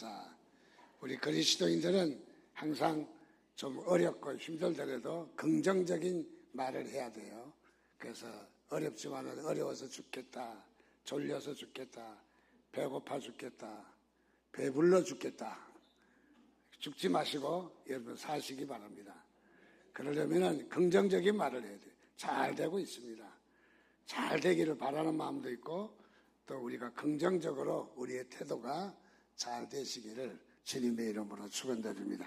감사. 우리 그리스도인들은 항상 좀 어렵고 힘들더라도 긍정적인 말을 해야 돼요. 그래서 어렵지만은 어려워서 죽겠다, 졸려서 죽겠다, 배고파 죽겠다, 배불러 죽겠다. 죽지 마시고 여러분 사시기 바랍니다. 그러려면 긍정적인 말을 해야 돼요. 잘 되고 있습니다. 잘 되기를 바라는 마음도 있고 또 우리가 긍정적으로 우리의 태도가 잘 되시기를 주님의 이름으로 축원드립니다.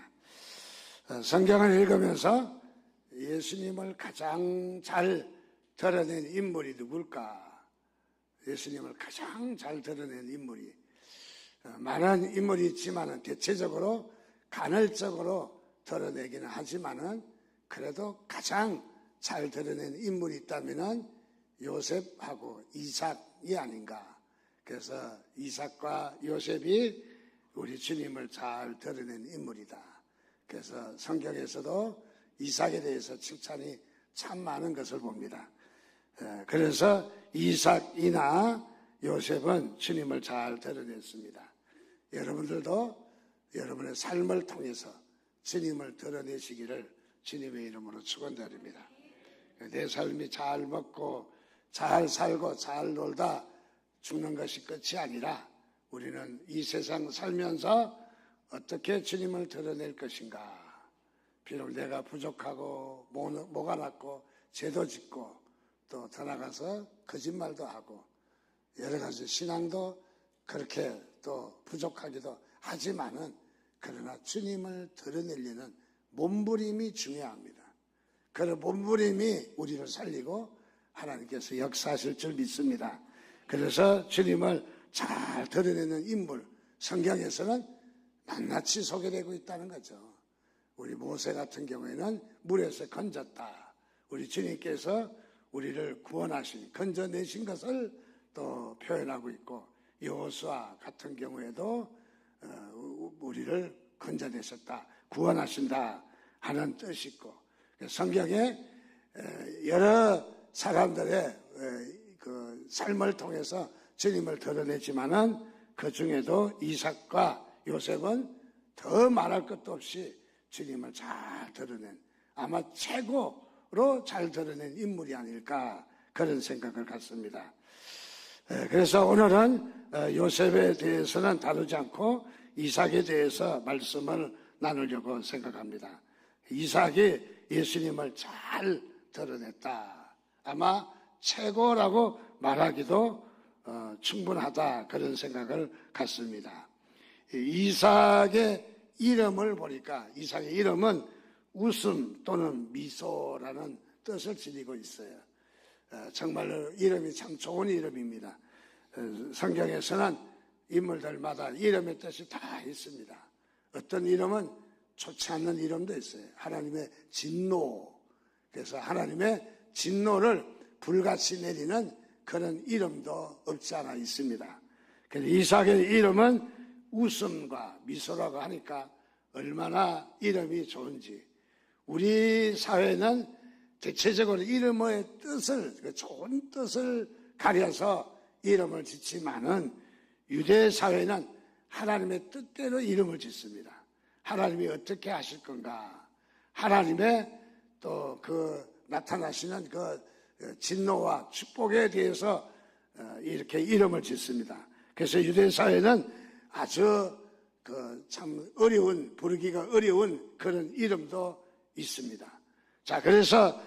성경을 읽으면서 예수님을 가장 잘 드러낸 인물이 누굴까? 예수님을 가장 잘 드러낸 인물이 많은 인물이 있지만은 대체적으로 간헐적으로 드러내기는 하지만은 그래도 가장 잘 드러낸 인물이 있다면은 요셉하고 이삭이 아닌가. 그래서 이삭과 요셉이 우리 주님을 잘 드러낸 인물이다. 그래서 성경에서도 이삭에 대해서 칭찬이 참 많은 것을 봅니다. 그래서 이삭이나 요셉은 주님을 잘 드러냈습니다. 여러분들도 여러분의 삶을 통해서 주님을 드러내시기를 주님의 이름으로 축원드립니다. 내 삶이 잘 먹고 잘 살고 잘 놀다 죽는 것이 끝이 아니라 우리는 이 세상 살면서 어떻게 주님을 드러낼 것인가. 비록 내가 부족하고 모가 났고 죄도 짓고 또 더 나가서 거짓말도 하고 여러 가지 신앙도 그렇게 또 부족하기도 하지만은 그러나 주님을 드러내려는 몸부림이 중요합니다. 그런 몸부림이 우리를 살리고 하나님께서 역사하실 줄 믿습니다. 그래서 주님을 잘 드러내는 인물, 성경에서는 낱낱이 소개되고 있다는 거죠. 우리 모세 같은 경우에는 물에서 건졌다. 우리 주님께서 우리를 구원하신, 건져내신 것을 또 표현하고 있고, 여호수아 같은 경우에도 우리를 건져내셨다, 구원하신다 하는 뜻이 있고, 성경에 여러 사람들의 그 삶을 통해서 주님을 드러내지만은 그 중에도 이삭과 요셉은 더 말할 것도 없이 주님을 잘 드러낸, 아마 최고로 잘 드러낸 인물이 아닐까 그런 생각을 갖습니다. 그래서 오늘은 요셉에 대해서는 다루지 않고 이삭에 대해서 말씀을 나누려고 생각합니다. 이삭이 예수님을 잘 드러냈다. 아마 최고라고 말하기도 충분하다 그런 생각을 갖습니다. 이삭의 이름을 보니까 이삭의 이름은 웃음 또는 미소라는 뜻을 지니고 있어요. 정말로 이름이 참 좋은 이름입니다. 성경에서는 인물들마다 이름의 뜻이 다 있습니다. 어떤 이름은 좋지 않는 이름도 있어요. 하나님의 진노. 그래서 하나님의 진노를 불같이 내리는 그런 이름도 없지 않아 있습니다. 그래서 이삭의 이름은 웃음과 미소라고 하니까 얼마나 이름이 좋은지. 우리 사회는 대체적으로 이름의 뜻을, 그 좋은 뜻을 가려서 이름을 짓지만은 유대 사회는 하나님의 뜻대로 이름을 짓습니다. 하나님이 어떻게 하실 건가? 하나님의 또 그 나타나시는 그 진노와 축복에 대해서 이렇게 이름을 짓습니다. 그래서 유대 사회는 아주 그 참 어려운, 부르기가 어려운 그런 이름도 있습니다. 자, 그래서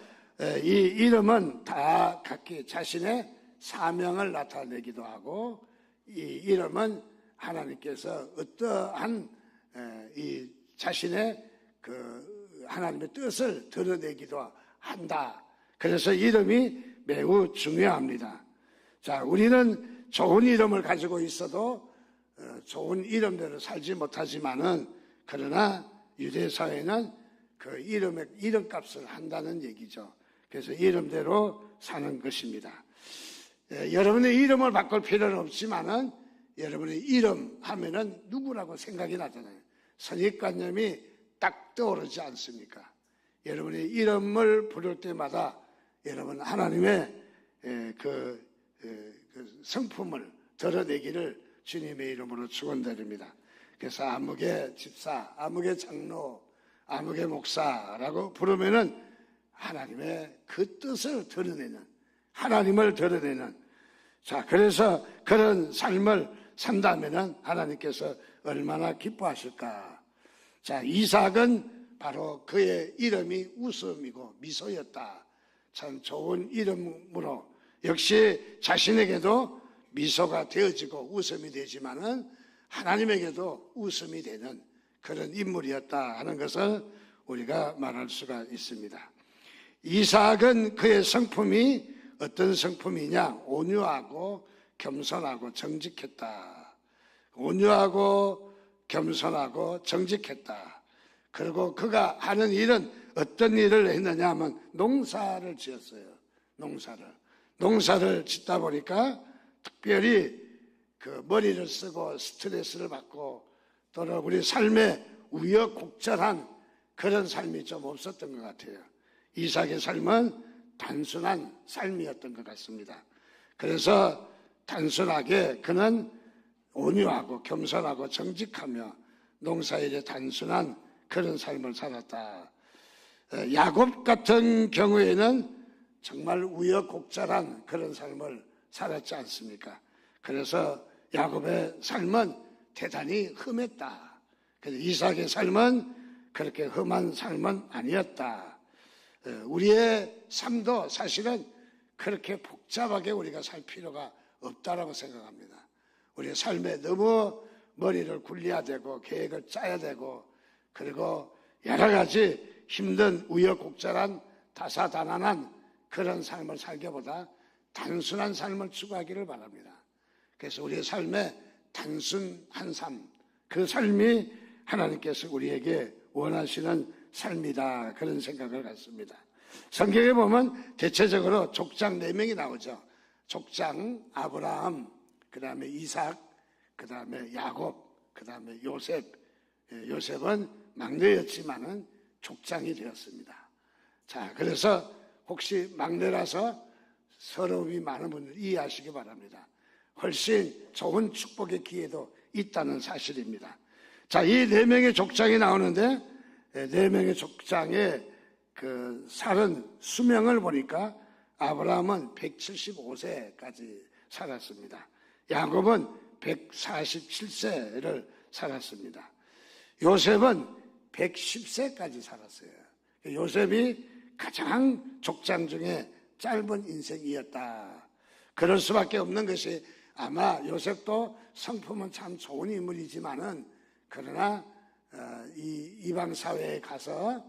이 이름은 다 각기 자신의 사명을 나타내기도 하고, 이 이름은 하나님께서 어떠한 이 자신의 그 하나님의 뜻을 드러내기도 한다. 그래서 이름이 매우 중요합니다. 자, 우리는 좋은 이름을 가지고 있어도 좋은 이름대로 살지 못하지만은, 그러나 유대 사회는 그 이름값을 한다는 얘기죠. 그래서 이름대로 사는 것입니다. 여러분의 이름을 바꿀 필요는 없지만은 여러분의 이름 하면은 누구라고 생각이 나잖아요. 선입관념이 딱 떠오르지 않습니까? 여러분의 이름을 부를 때마다 여러분 하나님의 그 성품을 드러내기를 주님의 이름으로 축원드립니다. 그래서 아무개 집사, 아무개 장로, 아무개 목사라고 부르면은 하나님의 그 뜻을 드러내는, 하나님을 드러내는, 자, 그래서 그런 삶을 산다면은 하나님께서 얼마나 기뻐하실까. 자, 이삭은 바로 그의 이름이 웃음이고 미소였다. 참 좋은 이름으로 역시 자신에게도 미소가 되어지고 웃음이 되지만은 하나님에게도 웃음이 되는 그런 인물이었다 하는 것을 우리가 말할 수가 있습니다. 이삭은 그의 성품이 어떤 성품이냐? 온유하고 겸손하고 정직했다. 온유하고 겸손하고 정직했다. 그리고 그가 하는 일은 어떤 일을 했느냐 하면 농사를 지었어요. 농사를 짓다 보니까 특별히 그 머리를 쓰고 스트레스를 받고 또는 우리 삶에 우여곡절한 그런 삶이 좀 없었던 것 같아요. 이삭의 삶은 단순한 삶이었던 것 같습니다. 그래서 단순하게 그는 온유하고 겸손하고 정직하며 농사일에 단순한 그런 삶을 살았다. 야곱 같은 경우에는 정말 우여곡절한 그런 삶을 살았지 않습니까? 그래서 야곱의 삶은 대단히 험했다. 그래서 이삭의 삶은 그렇게 험한 삶은 아니었다. 우리의 삶도 사실은 그렇게 복잡하게 우리가 살 필요가 없다라고 생각합니다. 우리의 삶에 너무 머리를 굴려야 되고 계획을 짜야 되고 그리고 여러 가지 힘든 우여곡절한 다사다난한 그런 삶을 살기보다 단순한 삶을 추구하기를 바랍니다. 그래서 우리의 삶에 단순한 삶, 그 삶이 하나님께서 우리에게 원하시는 삶이다, 그런 생각을 갖습니다. 성경에 보면 대체적으로 족장 4명이 나오죠. 족장 아브라함, 그 다음에 이삭, 그 다음에 야곱, 그 다음에 요셉. 요셉은 막내였지만은 족장이 되었습니다. 자, 그래서 혹시 막내라서 서러움이 많은 분들 이해하시기 바랍니다. 훨씬 좋은 축복의 기회도 있다는 사실입니다. 자, 이 4명의 족장이 나오는데 4명의 족장의 그 살은 수명을 보니까 아브라함은 175세까지 살았습니다. 야곱은 147세를 살았습니다. 요셉은 110세까지 살았어요. 요셉이 가장 족장 중에 짧은 인생이었다. 그럴 수밖에 없는 것이 아마 요셉도 성품은 참 좋은 인물이지만은 그러나 이 이방 사회에 가서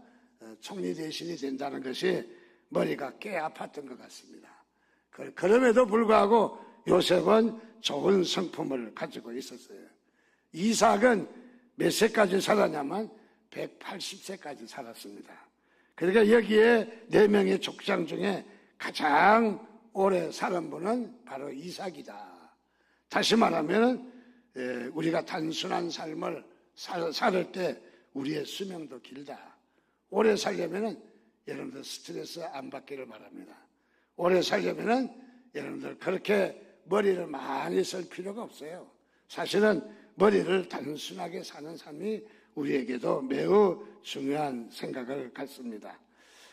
총리 대신이 된다는 것이 머리가 꽤 아팠던 것 같습니다. 그럼에도 불구하고 요셉은 좋은 성품을 가지고 있었어요. 이삭은 몇 세까지 살았냐면 180세까지 살았습니다. 그러니까 여기에 4명의 족장 중에 가장 오래 살은 분은 바로 이삭이다. 다시 말하면 우리가 단순한 삶을 살 때 우리의 수명도 길다. 오래 살려면 여러분들 스트레스 안 받기를 바랍니다. 오래 살려면 여러분들 그렇게 머리를 많이 쓸 필요가 없어요. 사실은 머리를 단순하게 사는 삶이 우리에게도 매우 중요한 생각을 갖습니다.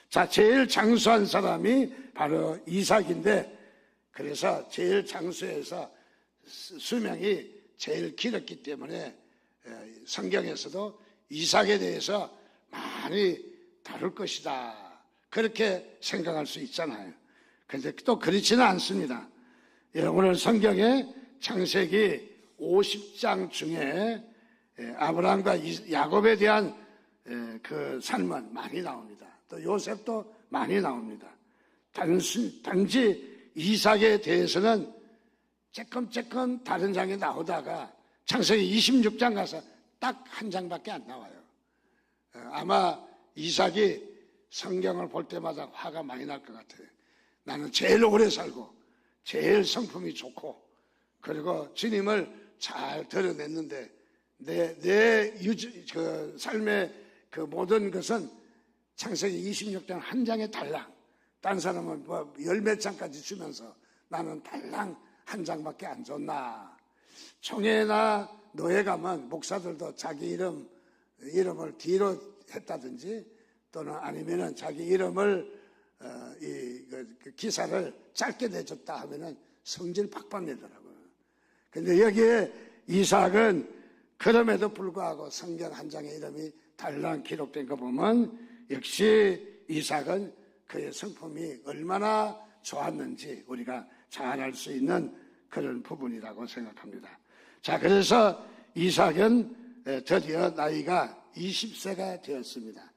자, 제일 장수한 사람이 바로 이삭인데, 그래서 제일 장수해서 수명이 제일 길었기 때문에 성경에서도 이삭에 대해서 많이 다룰 것이다, 그렇게 생각할 수 있잖아요. 그런데 또 그렇지는 않습니다. 오늘 성경에 창세기 50장 중에 아브라함과 야곱에 대한 그 삶은 많이 나옵니다. 또 요셉도 많이 나옵니다. 단지 이삭에 대해서는 조금 다른 장에 나오다가 창세기 26장 가서 딱 한 장밖에 안 나와요. 아마 이삭이 성경을 볼 때마다 화가 많이 날 것 같아요. 나는 제일 오래 살고 제일 성품이 좋고 그리고 주님을 잘 드러냈는데 그 삶의 그 모든 것은 창세기 26장 한 장에 달랑, 딴 사람은 뭐 열 몇 장까지 주면서 나는 달랑 한 장밖에 안 줬나. 총회나 노예 가면 목사들도 자기 이름을 뒤로 했다든지 또는 아니면은 자기 이름을 그 기사를 짧게 내줬다 하면은 성질 팍팍 내더라고요. 근데 여기에 이삭은 그럼에도 불구하고 성경 한 장의 이름이 달랑 기록된 거 보면 역시 이삭은 그의 성품이 얼마나 좋았는지 우리가 잘 알 수 있는 그런 부분이라고 생각합니다. 자, 그래서 이삭은 드디어 나이가 20세가 되었습니다.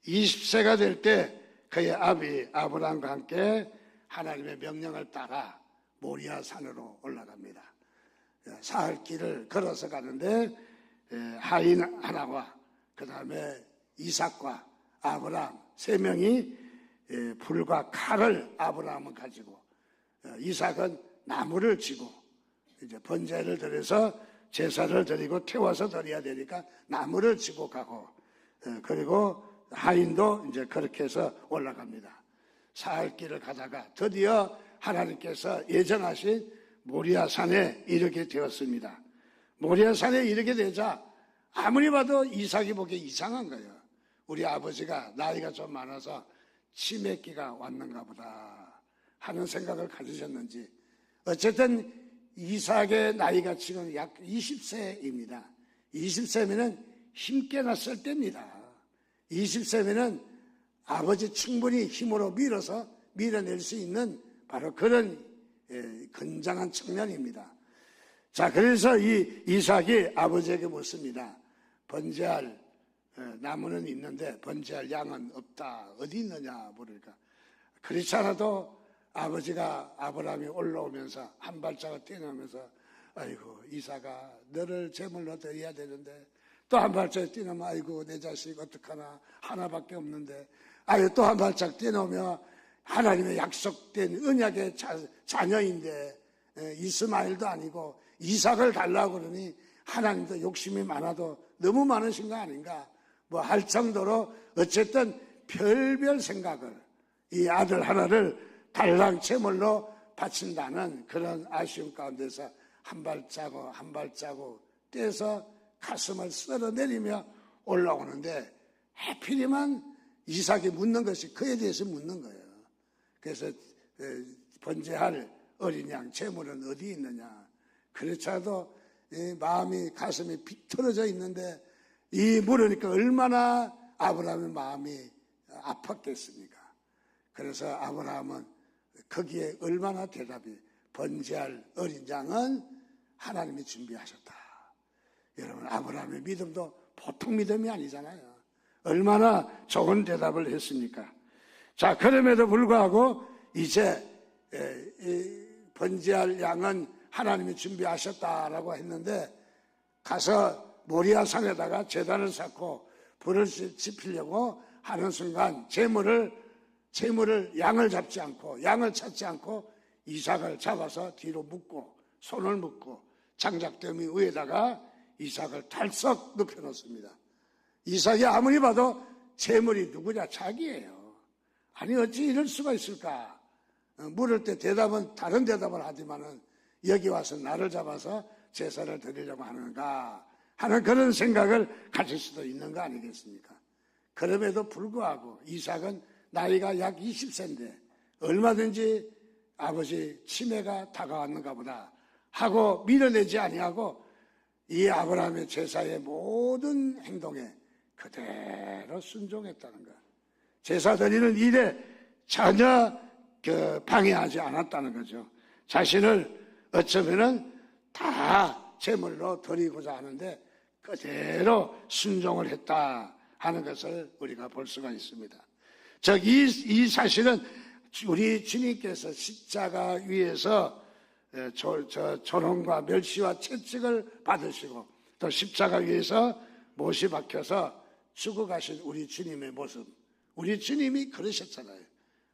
20세가 될 때 그의 아비 아브라함과 함께 하나님의 명령을 따라 모리아 산으로 올라갑니다. 사흘 길을 걸어서 가는데 하인 하나와 그 다음에 이삭과 아브라함 세 명이 불과 칼을 아브라함은 가지고 이삭은 나무를 지고 이제 번제를 드려서 제사를 드리고 태워서 드려야 되니까 나무를 지고 가고 그리고 하인도 이제 그렇게 해서 올라갑니다. 사흘 길을 가다가 드디어 하나님께서 예정하신 모리아 산에 이르게 되었습니다. 모리아 산에 이르게 되자 아무리 봐도 이삭이 보기에 이상한 거예요. 우리 아버지가 나이가 좀 많아서 치매기가 왔는가 보다 하는 생각을 가지셨는지 어쨌든 이삭의 나이가 지금 약 20세입니다. 20세면은 힘께나 쓸 때입니다. 20세면은 아버지 충분히 힘으로 밀어낼 수 있는 바로 그런 건장한 청년입니다. 자, 그래서 이 이삭이 아버지에게 묻습니다. 번제할 나무는 있는데 번제할 양은 없다. 어디 있느냐 물으니까 그렇지 않아도 아버지가 아브라함이 올라오면서 한 발짝을 뛰어나면서 아이고 이삭아 너를 제물로 드려야 되는데 또 한 발짝 뛰어나면 아이고 내 자식 어떡하나 하나밖에 없는데 아유 또 한 발짝 뛰어나오면 하나님의 약속된 언약의 자녀인데 이스마엘도 아니고 이삭을 달라고 그러니 하나님도 욕심이 많아도 너무 많으신 거 아닌가 뭐 할 정도로 어쨌든 별별 생각을 이 아들 하나를 달랑 제물로 바친다는 그런 아쉬움 가운데서 한 발자국 한 발자국 떼서 가슴을 쓸어내리며 올라오는데 하필이면 이삭이 묻는 것이 그에 대해서 묻는 거예요. 그래서 번제할 어린 양 제물은 어디 있느냐. 그렇지 않아도 마음이 가슴이 비틀어져 있는데 이 물으니까 얼마나 아브라함의 마음이 아팠겠습니까. 그래서 아브라함은 거기에 얼마나 대답이 번제할 어린 양은 하나님이 준비하셨다. 여러분 아브라함의 믿음도 보통 믿음이 아니잖아요. 얼마나 좋은 대답을 했습니까. 자, 그럼에도 불구하고 이제 번제할 양은 하나님이 준비하셨다라고 했는데 가서 모리아 산에다가 제단을 쌓고 불을 지피려고 하는 순간 제물을 양을 잡지 않고 양을 찾지 않고 이삭을 잡아서 뒤로 묶고 손을 묶고 장작더미 위에다가 이삭을 탈썩 눕혀놓습니다. 이삭이 아무리 봐도 제물이 누구냐 자기예요. 아니 어찌 이럴 수가 있을까. 물을 때 대답은 다른 대답을 하지만은 여기 와서 나를 잡아서 제사를 드리려고 하는가 하는 그런 생각을 가질 수도 있는 거 아니겠습니까. 그럼에도 불구하고 이삭은 나이가 약 20세인데 얼마든지 아버지 치매가 다가왔는가 보다 하고 밀어내지 아니하고 이 아브라함의 제사의 모든 행동에 그대로 순종했다는 것. 제사 드리는 일에 전혀 방해하지 않았다는 거죠. 자신을 어쩌면은 다 제물로 드리고자 하는데 그대로 순종을 했다 하는 것을 우리가 볼 수가 있습니다. 즉, 이 사실은 우리 주님께서 십자가 위에서 조롱과 멸시와 채찍을 받으시고 또 십자가 위에서 못이 박혀서 죽어가신 우리 주님의 모습, 우리 주님이 그러셨잖아요.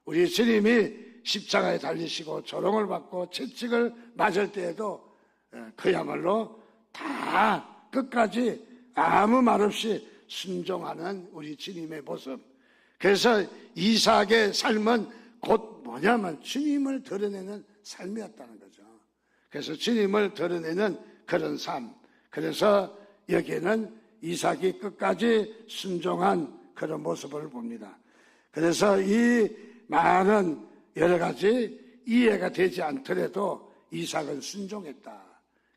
우리 주님이 십자가에 달리시고 조롱을 받고 채찍을 맞을 때에도 그야말로 다 끝까지 아무 말 없이 순종하는 우리 주님의 모습. 그래서 이삭의 삶은 곧 뭐냐면 주님을 드러내는 삶이었다는 거죠. 그래서 주님을 드러내는 그런 삶, 그래서 여기에는 이삭이 끝까지 순종한 그런 모습을 봅니다. 그래서 이 많은 여러 가지 이해가 되지 않더라도 이삭은 순종했다.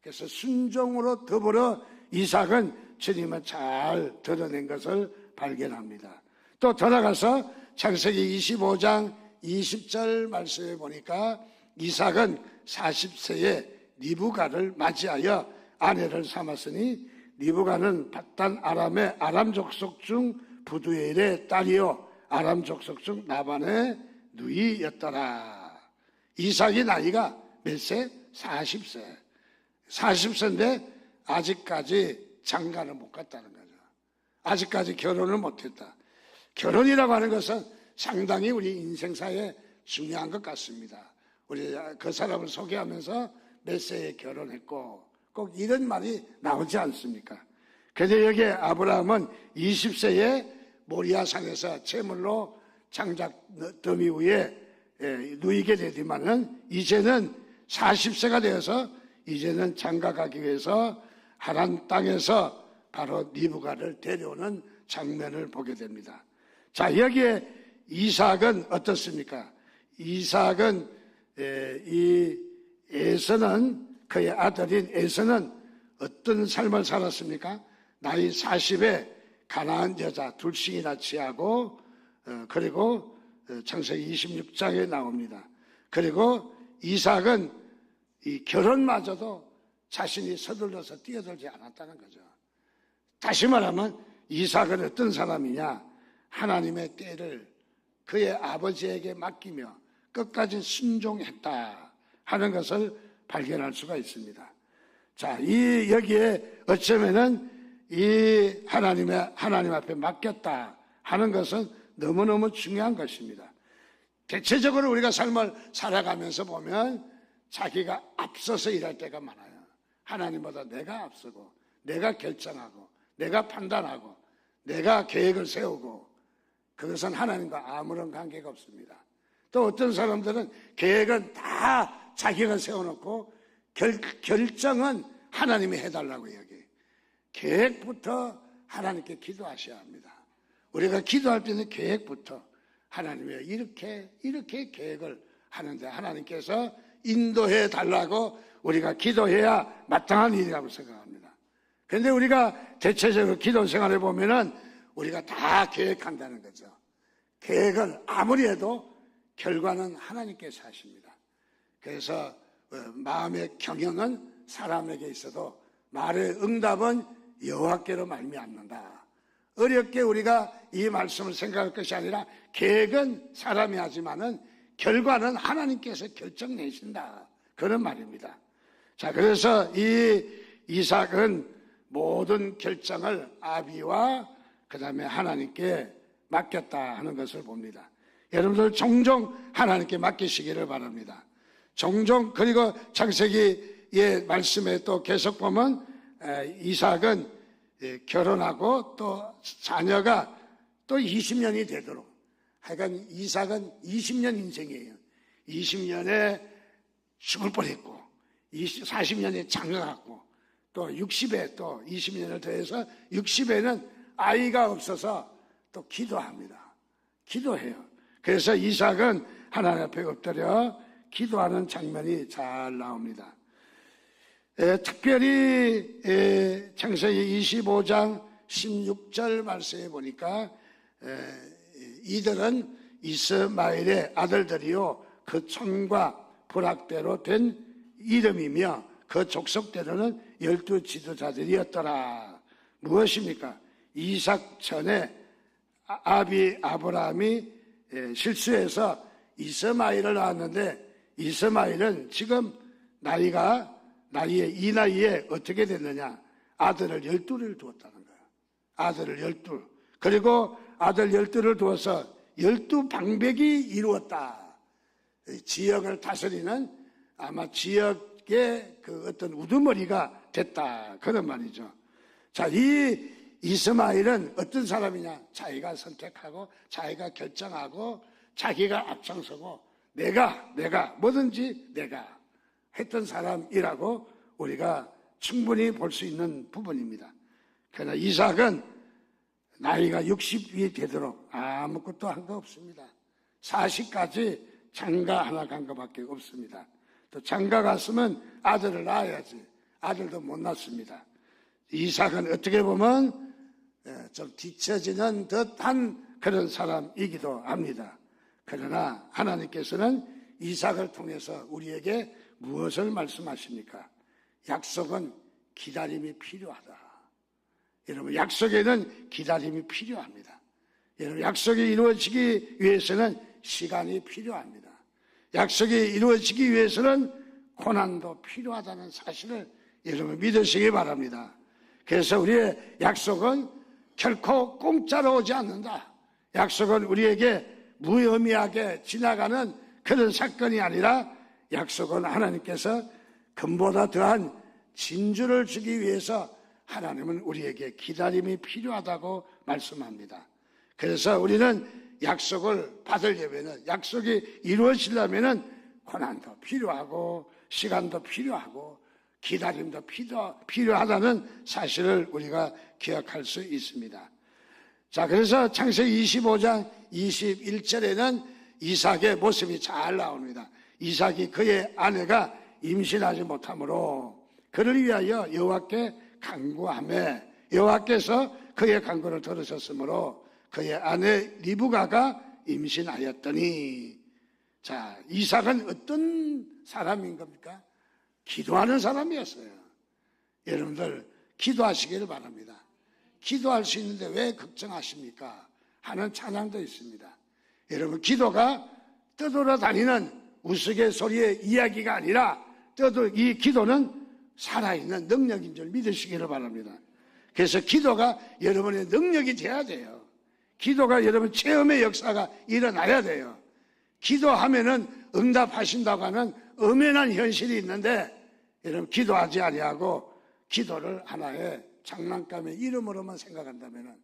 그래서 순종으로 더불어 이삭은 주님을 잘 드러낸 것을 발견합니다. 또 돌아가서 창세기 25장 20절 말씀에 보니까 이삭은 40세에 리브가를 맞이하여 아내를 삼았으니 리브가는 밧단 아람의 아람 족속 중 부두엘의 딸이요 아람 족속 중 라반의 누이였더라. 이삭이 나이가 몇 세? 40세. 40세인데 아직까지 장가를 못 갔다는 거죠. 아직까지 결혼을 못했다. 결혼이라고 하는 것은 상당히 우리 인생사에 중요한 것 같습니다. 우리 그 사람을 소개하면서 몇 세에 결혼했고 꼭 이런 말이 나오지 않습니까? 그런데 여기 아브라함은 20세에 모리아산에서 제물로 장작 더미 위에 누이게 되지만은 이제는 40세가 되어서 이제는 장가 가기 위해서 하란 땅에서 바로 리브가를 데려오는 장면을 보게 됩니다. 자, 여기에 이삭은 어떻습니까? 이삭은 이 에서는 그의 아들인 에서는 어떤 삶을 살았습니까? 나이 40에 가나안 여자 둘씩이나 취하고 그리고 창세기 26장에 나옵니다. 그리고 이삭은 이 결혼마저도 자신이 서둘러서 뛰어들지 않았다는 거죠. 다시 말하면 이삭은 어떤 사람이냐? 하나님의 때를 그의 아버지에게 맡기며 끝까지 순종했다 하는 것을 발견할 수가 있습니다. 자, 여기에 어쩌면은 하나님 앞에 맡겼다 하는 것은 너무너무 중요한 것입니다. 대체적으로 우리가 삶을 살아가면서 보면 자기가 앞서서 일할 때가 많아요. 하나님보다 내가 앞서고, 내가 결정하고, 내가 판단하고, 내가 계획을 세우고, 그것은 하나님과 아무런 관계가 없습니다. 또 어떤 사람들은 계획은 다 자기가 세워놓고 결정은 하나님이 해달라고 여기. 계획부터 하나님께 기도하셔야 합니다. 우리가 기도할 때는 계획부터 하나님이 이렇게 계획을 하는데 하나님께서 인도해 달라고 우리가 기도해야 마땅한 일이라고 생각합니다. 그런데 우리가 대체적으로 기도 생활에 보면은 우리가 다 계획한다는 거죠. 계획을 아무리 해도 결과는 하나님께서 하십니다. 그래서 마음의 경영은 사람에게 있어도 말의 응답은 여호와께로 말미암는다. 어렵게 우리가 이 말씀을 생각할 것이 아니라 계획은 사람이 하지만은 결과는 하나님께서 결정 내신다. 그런 말입니다. 자, 그래서 이 이삭은 모든 결정을 아비와 그 다음에 하나님께 맡겼다 하는 것을 봅니다. 여러분들 종종 하나님께 맡기시기를 바랍니다. 종종. 그리고 창세기의 말씀에 또 계속 보면 이삭은 결혼하고 또 자녀가 또 20년이 되도록, 하여간 이삭은 20년 인생이에요. 20년에 죽을 뻔했고 40년에 장가갔고 또 60에 또 20년을 더해서 60에는 아이가 없어서 또 기도합니다. 기도해요. 그래서 이삭은 하나님 앞에 엎드려 기도하는 장면이 잘 나옵니다. 특별히 창세기 25장 16절 말씀에 보니까 이들은 이스마엘의 아들들이요 그 촌과 부락대로 된 이름이며 그 족속대로는 12 지도자들이었더라. 무엇입니까? 이삭 전에 아비 아브라함이 실수해서 이스마엘을 낳았는데 이스마엘은 지금 이 나이에 어떻게 됐느냐? 아들을 12를 두었다는 거예요. 아들을 12. 그리고 아들 12를 두어서 12방백이 이루었다. 지역을 다스리는 아마 지역의 그 어떤 우두머리가 됐다. 그런 말이죠. 자, 이 이스마엘은 어떤 사람이냐? 자기가 선택하고 자기가 결정하고 자기가 앞장서고 내가 뭐든지 내가 했던 사람이라고 우리가 충분히 볼 수 있는 부분입니다. 그러나 이삭은 나이가 60이 되도록 아무것도 한 거 없습니다. 40까지 장가 하나 간 것밖에 없습니다. 또 장가 갔으면 아들을 낳아야지. 아들도 못 낳습니다. 이삭은 어떻게 보면 좀 뒤처지는 듯한 그런 사람이기도 합니다. 그러나 하나님께서는 이삭을 통해서 우리에게 무엇을 말씀하십니까? 약속은 기다림이 필요하다. 여러분, 약속에는 기다림이 필요합니다. 여러분, 약속이 이루어지기 위해서는 시간이 필요합니다. 약속이 이루어지기 위해서는 고난도 필요하다는 사실을 여러분 믿으시기 바랍니다. 그래서 우리의 약속은 결코 공짜로 오지 않는다. 약속은 우리에게 무의미하게 지나가는 그런 사건이 아니라 약속은 하나님께서 금보다 더한 진주를 주기 위해서 하나님은 우리에게 기다림이 필요하다고 말씀합니다. 그래서 우리는 약속을 받으려면, 약속이 이루어지려면 고난도 필요하고 시간도 필요하고 기다림도 필요하다는 사실을 우리가 기억할 수 있습니다. 자, 그래서 창세기 25장 21절에는 이삭의 모습이 잘 나옵니다. 이삭이 그의 아내가 임신하지 못하므로 그를 위하여 여호와께 간구하며 여호와께서 그의 간구를 들으셨으므로 그의 아내 리브가가 임신하였더니, 자, 이삭은 어떤 사람인 겁니까? 기도하는 사람이었어요. 여러분들 기도하시기를 바랍니다. 기도할 수 있는데 왜 걱정하십니까? 하는 찬양도 있습니다. 여러분, 기도가 떠돌아다니는 우스갯소리의 이야기가 아니라 이 기도는 살아있는 능력인 줄 믿으시기를 바랍니다. 그래서 기도가 여러분의 능력이 돼야 돼요. 기도가 여러분 체험의 역사가 일어나야 돼요. 기도하면은 응답하신다고 하는 엄연한 현실이 있는데, 여러분 기도하지 아니하고 기도를 하나의 장난감의 이름으로만 생각한다면은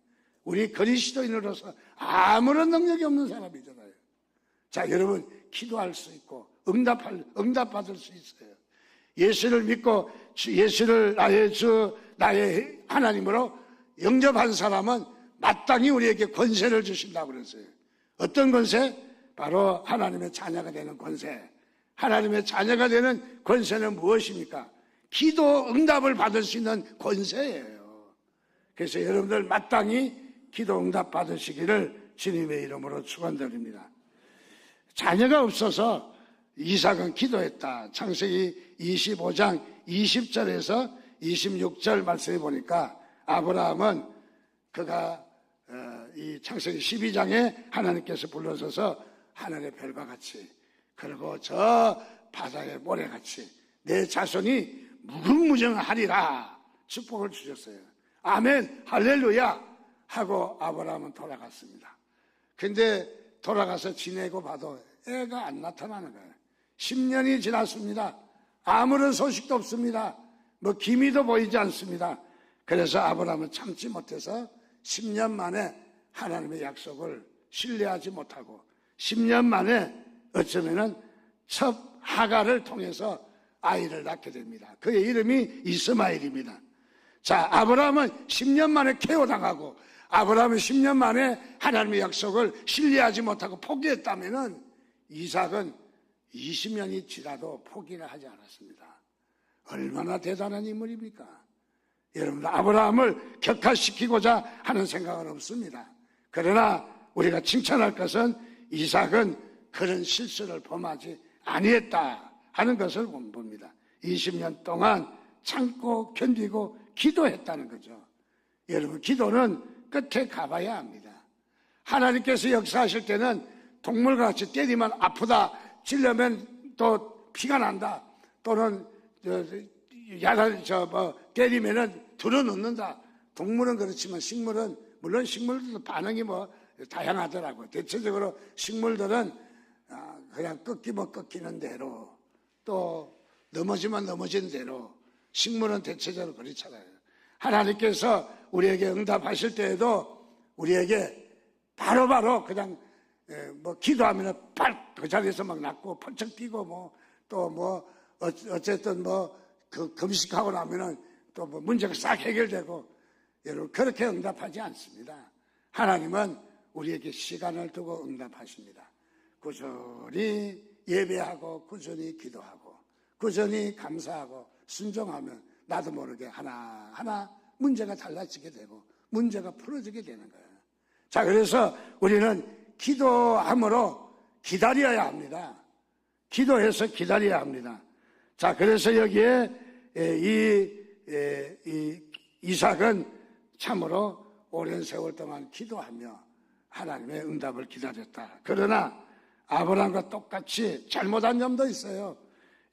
우리 그리스도인으로서 아무런 능력이 없는 사람이잖아요. 자, 여러분 기도할 수 있고 응답받을 수 있어요. 예수를 믿고 예수를 나의 주, 나의 하나님으로 영접한 사람은 마땅히 우리에게 권세를 주신다고 그랬어요. 어떤 권세? 바로 하나님의 자녀가 되는 권세. 하나님의 자녀가 되는 권세는 무엇입니까? 기도 응답을 받을 수 있는 권세예요. 그래서 여러분들 마땅히 기도 응답 받으시기를 주님의 이름으로 축원드립니다. 자녀가 없어서 이삭은 기도했다. 창세기 25장 20절에서 26절 말씀해 보니까 아브라함은 그가 이 창세기 12장에 하나님께서 불러서서 하늘의 별과 같이, 그리고 저 바다의 모래같이 내 자손이 무궁무진하리라 축복을 주셨어요. 아멘, 할렐루야 하고 아브라함은 돌아갔습니다. 근데 돌아가서 지내고 봐도 애가 안 나타나는 거예요. 10년이 지났습니다. 아무런 소식도 없습니다. 뭐 기미도 보이지 않습니다. 그래서 아브라함은 참지 못해서 10년 만에 하나님의 약속을 신뢰하지 못하고 10년 만에 어쩌면은 첫 하가를 통해서 아이를 낳게 됩니다. 그의 이름이 이스마엘입니다. 자, 아브라함은 10년 만에 케어당하고 아브라함은 10년 만에 하나님의 약속을 신뢰하지 못하고 포기했다면은 이삭은 20년이 지나도 포기를 하지 않았습니다. 얼마나 대단한 인물입니까? 여러분들, 아브라함을 격화시키고자 하는 생각은 없습니다. 그러나 우리가 칭찬할 것은 이삭은 그런 실수를 범하지 아니했다 하는 것을 봅니다. 20년 동안 참고 견디고 기도했다는 거죠. 여러분, 기도는 끝에 가봐야 합니다. 하나님께서 역사하실 때는 동물같이 때리면 아프다, 찔려면 또 피가 난다, 또는 때리면은 들어놓는다. 동물은 그렇지만 식물은, 물론 식물들도 반응이 다양하더라고요. 대체적으로 식물들은 그냥 꺾이면 꺾이는 대로, 또 넘어지면 넘어지는 대로, 식물은 대체적으로 그렇잖아요. 하나님께서 우리에게 응답하실 때에도 우리에게 바로바로 그냥 기도하면 그 자리에서 막 낫고 펄쩍 뛰고 어쨌든 그 금식하고 나면은 또 뭐 문제가 싹 해결되고, 여러분 그렇게 응답하지 않습니다. 하나님은 우리에게 시간을 두고 응답하십니다. 꾸준히 예배하고 꾸준히 기도하고 꾸준히 감사하고 순종하면 나도 모르게 하나하나 문제가 달라지게 되고 문제가 풀어지게 되는 거예요. 자, 그래서 우리는 기도함으로 기다려야 합니다. 기도해서 기다려야 합니다. 자, 그래서 여기에 이삭은 참으로 오랜 세월 동안 기도하며 하나님의 응답을 기다렸다. 그러나 아브라함과 똑같이 잘못한 점도 있어요.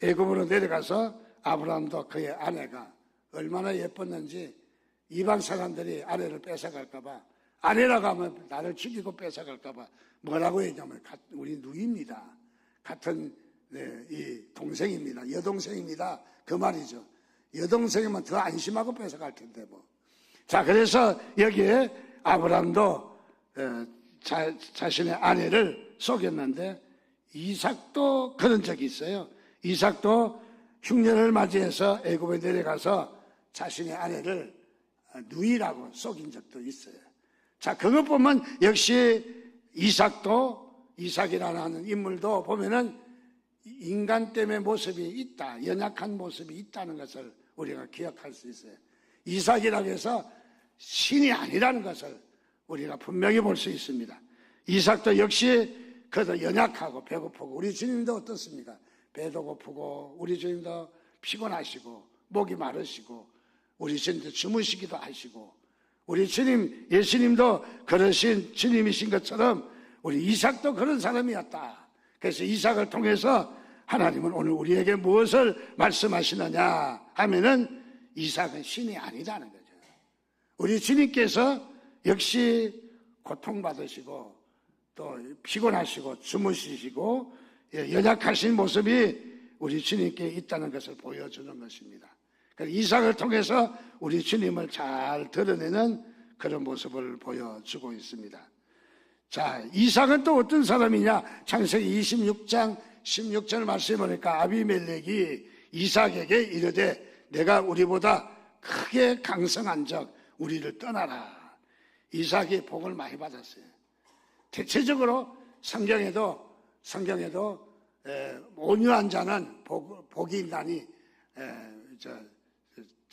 애굽으로 내려가서 아브라함도 그의 아내가 얼마나 예뻤는지 이방 사람들이 아내를 뺏어갈까 봐, 아내라고 하면 나를 죽이고 뺏어갈까 봐 뭐라고 했냐면 우리 누이입니다. 같은 이 동생입니다. 여동생입니다. 그 말이죠. 여동생이면 더 안심하고 뺏어갈 텐데 뭐. 자, 그래서 여기에 아브라함도 자신의 아내를 속였는데 이삭도 그런 적이 있어요. 이삭도 흉년을 맞이해서 애굽에 내려가서 자신의 아내를 누이라고 속인 적도 있어요. 자, 그것 보면 역시 이삭이라는 인물도 보면은 인간 때문에 모습이 있다, 연약한 모습이 있다는 것을 우리가 기억할 수 있어요. 이삭이라고 해서 신이 아니라는 것을 우리가 분명히 볼 수 있습니다. 이삭도 역시 그도 연약하고 배고프고, 우리 주님도 어떻습니까? 배도 고프고 우리 주님도 피곤하시고 목이 마르시고 우리 주님도 주무시기도 하시고, 우리 주님 예수님도 그러신 주님이신 것처럼 우리 이삭도 그런 사람이었다. 그래서 이삭을 통해서 하나님은 오늘 우리에게 무엇을 말씀하시느냐 하면은 이삭은 신이 아니라는 거죠. 우리 주님께서 역시 고통받으시고 또 피곤하시고 주무시시고 연약하신 모습이 우리 주님께 있다는 것을 보여주는 것입니다. 그래서 이삭을 통해서 우리 주님을 잘 드러내는 그런 모습을 보여주고 있습니다. 자, 이삭은 또 어떤 사람이냐? 창세기 26장 16절 말씀해 보니까 아비멜렉이 이삭에게 이르되 내가 우리보다 크게 강성한 적 우리를 떠나라. 이삭이 복을 많이 받았어요. 대체적으로 성경에도 온유한 자는 복이 있나니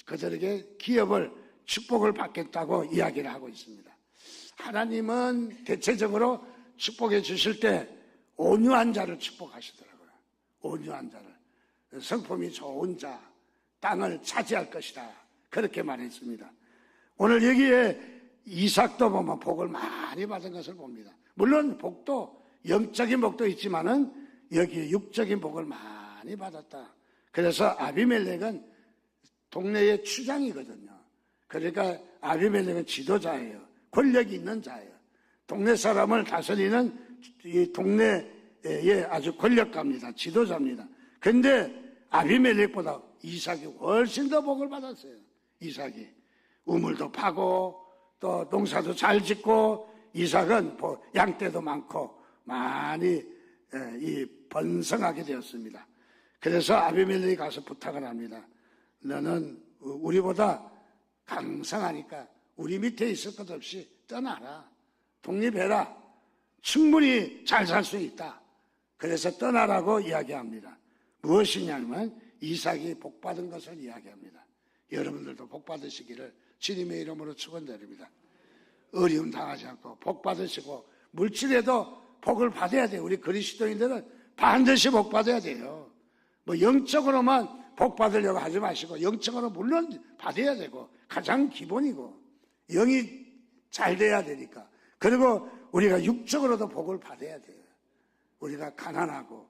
그들에게 기업을 축복을 받겠다고 이야기를 하고 있습니다. 하나님은 대체적으로 축복해 주실 때 온유한 자를 축복하시더라고요. 온유한 자를. 성품이 좋은 자, 땅을 차지할 것이다. 그렇게 말했습니다. 오늘 여기에 이삭도 보면 복을 많이 받은 것을 봅니다. 물론 복도 영적인 복도 있지만은 여기에 육적인 복을 많이 받았다. 그래서 아비멜렉은 동네의 추장이거든요. 그러니까 아비멜렉은 지도자예요. 권력이 있는 자예요. 동네 사람을 다스리는 이 동네의 아주 권력가입니다. 지도자입니다. 그런데 아비멜렉보다 이삭이 훨씬 더 복을 받았어요. 이삭이 우물도 파고 또 농사도 잘 짓고, 이삭은 양떼도 많고 많이 번성하게 되었습니다. 그래서 아비멜렉이 가서 부탁을 합니다. 너는 우리보다 강성하니까 우리 밑에 있을 것 없이 떠나라. 독립해라. 충분히 잘 살 수 있다. 그래서 떠나라고 이야기합니다. 무엇이냐면 이삭이 복받은 것을 이야기합니다. 여러분들도 복받으시기를 주님의 이름으로 축원드립니다. 어려움 당하지 않고 복받으시고, 물질에도 복을 받아야 돼요. 우리 그리스도인들은 반드시 복받아야 돼요. 뭐 영적으로만 복받으려고 하지 마시고 영적으로 물론 받아야 되고 가장 기본이고 영이 잘 돼야 되니까. 그리고 우리가 육적으로도 복을 받아야 돼요. 우리가 가난하고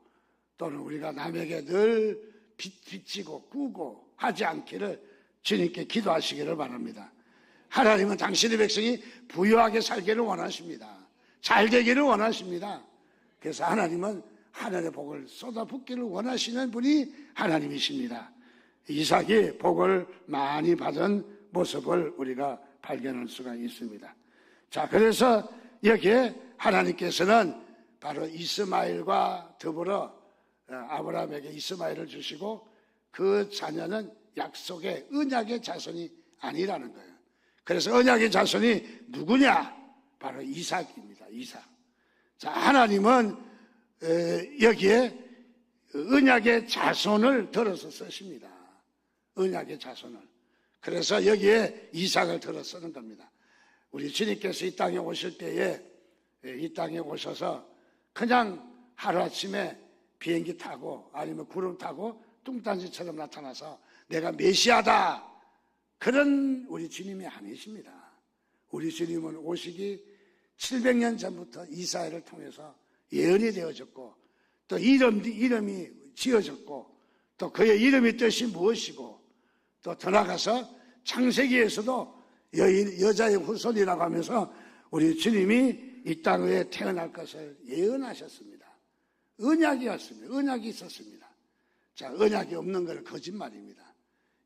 또는 우리가 남에게 늘 빚지고 꾸고 하지 않기를 주님께 기도하시기를 바랍니다. 하나님은 당신의 백성이 부유하게 살기를 원하십니다. 잘 되기를 원하십니다. 그래서 하나님은 하늘의 복을 쏟아붓기를 원하시는 분이 하나님이십니다. 이삭이 복을 많이 받은 모습을 우리가 발견할 수가 있습니다. 자, 그래서 여기에 하나님께서는 바로 이스마엘과 더불어 아브라함에게 이스마엘을 주시고 그 자녀는 약속의 언약의 자손이 아니라는 거예요. 그래서 언약의 자손이 누구냐? 바로 이삭입니다. 이삭. 자, 하나님은 여기에 언약의 자손을 들어서 쓰십니다. 언약의 자손을. 그래서 여기에 이삭을 들어 쓰는 겁니다. 우리 주님께서 이 땅에 오실 때에 이 땅에 오셔서 그냥 하루아침에 비행기 타고 아니면 구름 타고 뚱딴지처럼 나타나서 내가 메시아다, 그런 우리 주님이 아니십니다. 우리 주님은 오시기 700년 전부터 이사야를 통해서 예언이 되어졌고, 또 이름이 지어졌고, 또 그의 이름의 뜻이 무엇이고, 또 더 나아가서 창세기에서도 여자의 후손이라고 하면서 우리 주님이 이 땅 위에 태어날 것을 예언하셨습니다. 언약이었습니다. 언약이 있었습니다. 자, 언약이 없는 건 거짓말입니다.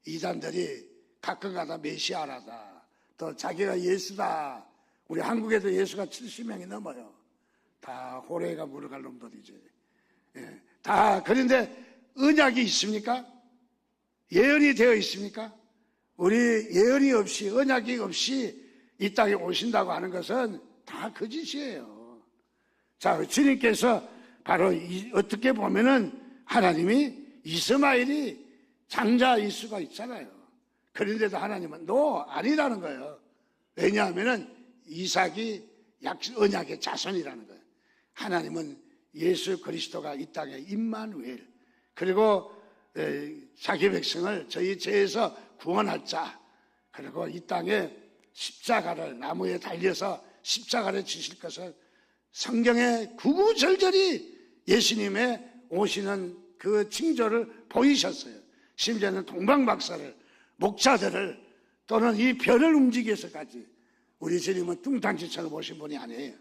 이단들이 가끔가다 메시아라다, 또 자기가 예수다. 우리 한국에도 예수가 70명이 넘어요. 다 호래가 물어갈 놈들이지. 예, 다. 그런데 언약이 있습니까? 예언이 되어 있습니까? 우리 예언이 없이, 언약이 없이 이 땅에 오신다고 하는 것은 다 거짓이에요. 자, 주님께서 바로 어떻게 보면은 하나님이 이스마엘이 장자일 수가 있잖아요. 그런데도 하나님은 아니라는 거예요. 왜냐하면은 이삭이 언약의 자손이라는 거예요. 하나님은 예수 그리스도가 이 땅에 임마누엘, 그리고 자기 백성을 저희 죄에서 구원할 자, 그리고 이 땅에 십자가를 나무에 달려서 십자가를 지실 것을 성경에 구구절절히 예수님의 오시는 그 징조를 보이셨어요. 심지어는 동방박사를, 목자들을, 또는 이 별을 움직여서까지. 우리 주님은 뚱딴지처럼 오신 분이 아니에요.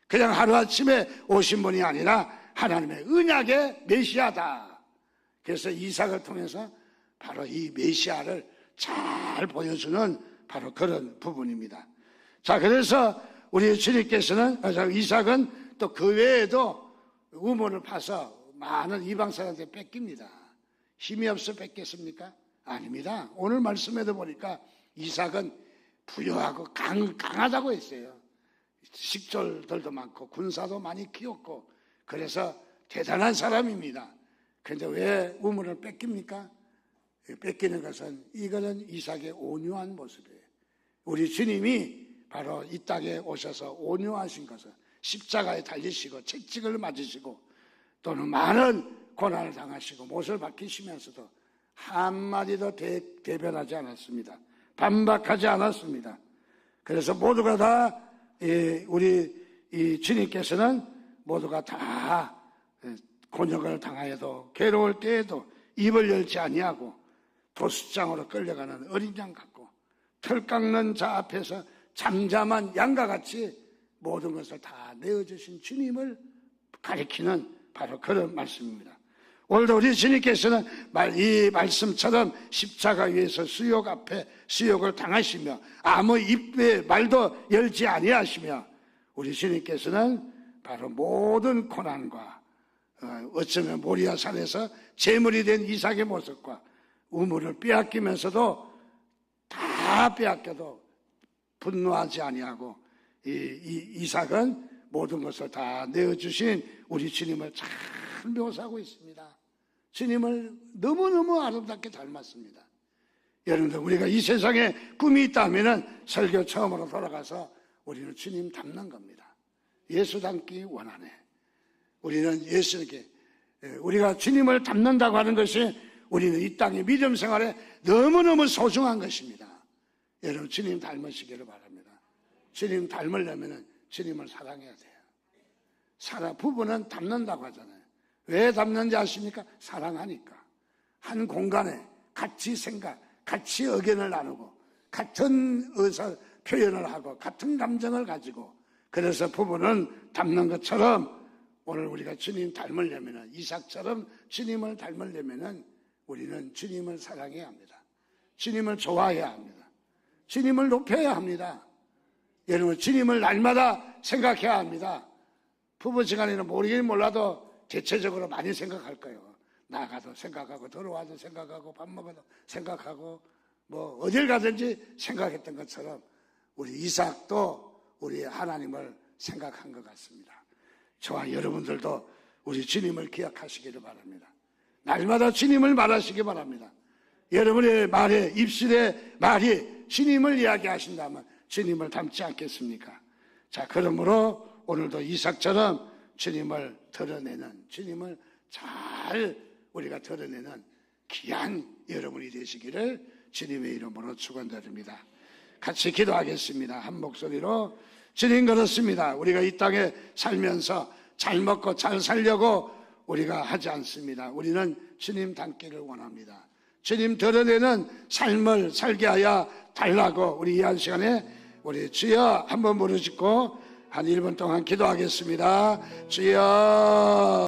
그냥 하루아침에 오신 분이 아니라 하나님의 언약의 메시아다. 그래서 이삭을 통해서 바로 이 메시아를 잘 보여주는 바로 그런 부분입니다. 자, 그래서 우리 주님께서는, 이삭은 또 그 외에도 우물을 파서 많은 이방 사람한테 뺏깁니다. 힘이 없어 뺏겠습니까? 아닙니다. 오늘 말씀에도 보니까 이삭은 부유하고 강하다고 했어요. 식졸들도 많고 군사도 많이 키웠고, 그래서 대단한 사람입니다. 그런데 왜 우물을 뺏깁니까? 뺏기는 것은, 이거는 이삭의 온유한 모습이에요. 우리 주님이 바로 이 땅에 오셔서 온유하신 것은 십자가에 달리시고 채찍을 맞으시고 또는 많은 고난을 당하시고 못을 박히시면서도 한마디도 대변하지 않았습니다. 반박하지 않았습니다. 그래서 모두가 다 우리 이 주님께서는 모두가 다 곤욕을 당하여도 괴로울 때에도 입을 열지 아니하고 도수장으로 끌려가는 어린 양 같고 털 깎는 자 앞에서 잠잠한 양과 같이 모든 것을 다 내어주신 주님을 가리키는 바로 그런 말씀입니다. 오늘도 우리 주님께서는 이 말씀처럼 십자가 위에서 수욕 앞에 수욕을 당하시며 아무 입에 말도 열지 아니하시며, 우리 주님께서는 바로 모든 고난과 어쩌면 모리아산에서 제물이 된 이삭의 모습과 우물을 빼앗기면서도 다 빼앗겨도 분노하지 아니하고 이삭은 모든 것을 다 내어주신 우리 주님을 잘 묘사하고 있습니다. 주님을 너무너무 아름답게 닮았습니다. 여러분들, 우리가 이 세상에 꿈이 있다면 설교 처음으로 돌아가서 우리는 주님 닮는 겁니다. 예수 닮기 원하네. 우리는 예수님께, 우리가 주님을 닮는다고 하는 것이 우리는 이 땅의 믿음 생활에 너무너무 소중한 것입니다. 여러분, 주님 닮으시기를 바랍니다. 주님 닮으려면 주님을 사랑해야 돼요. 부부는 닮는다고 하잖아요. 왜 닮는지 아십니까? 사랑하니까. 한 공간에 같이 같이 의견을 나누고 같은 의사 표현을 하고 같은 감정을 가지고, 그래서 부부는 닮는 것처럼 오늘 우리가 주님 닮으려면, 이삭처럼 주님을 닮으려면 우리는 주님을 사랑해야 합니다. 주님을 좋아해야 합니다. 주님을 높여야 합니다. 여러분, 주님을 날마다 생각해야 합니다. 부부지간에는 모르긴 몰라도 대체적으로 많이 생각할 거예요. 나가도 생각하고 들어와도 생각하고 밥 먹어도 생각하고 뭐 어딜 가든지 생각했던 것처럼 우리 이삭도 우리 하나님을 생각한 것 같습니다. 저와 여러분들도 우리 주님을 기억하시기를 바랍니다. 날마다 주님을 말하시기 바랍니다. 여러분의 말에 입술의 말이 주님을 이야기하신다면 주님을 닮지 않겠습니까? 자, 그러므로 오늘도 이삭처럼 주님을 드러내는, 주님을 잘 우리가 드러내는 귀한 여러분이 되시기를 주님의 이름으로 축원드립니다. 같이 기도하겠습니다. 한 목소리로. 주님, 그렇습니다. 우리가 이 땅에 살면서 잘 먹고 잘 살려고 우리가 하지 않습니다. 우리는 주님 닮기를 원합니다. 주님 드러내는 삶을 살게 하여 달라고 우리 이 한 시간에 우리 주여 한번 부르짖고 한 1분 동안 기도하겠습니다. 주여.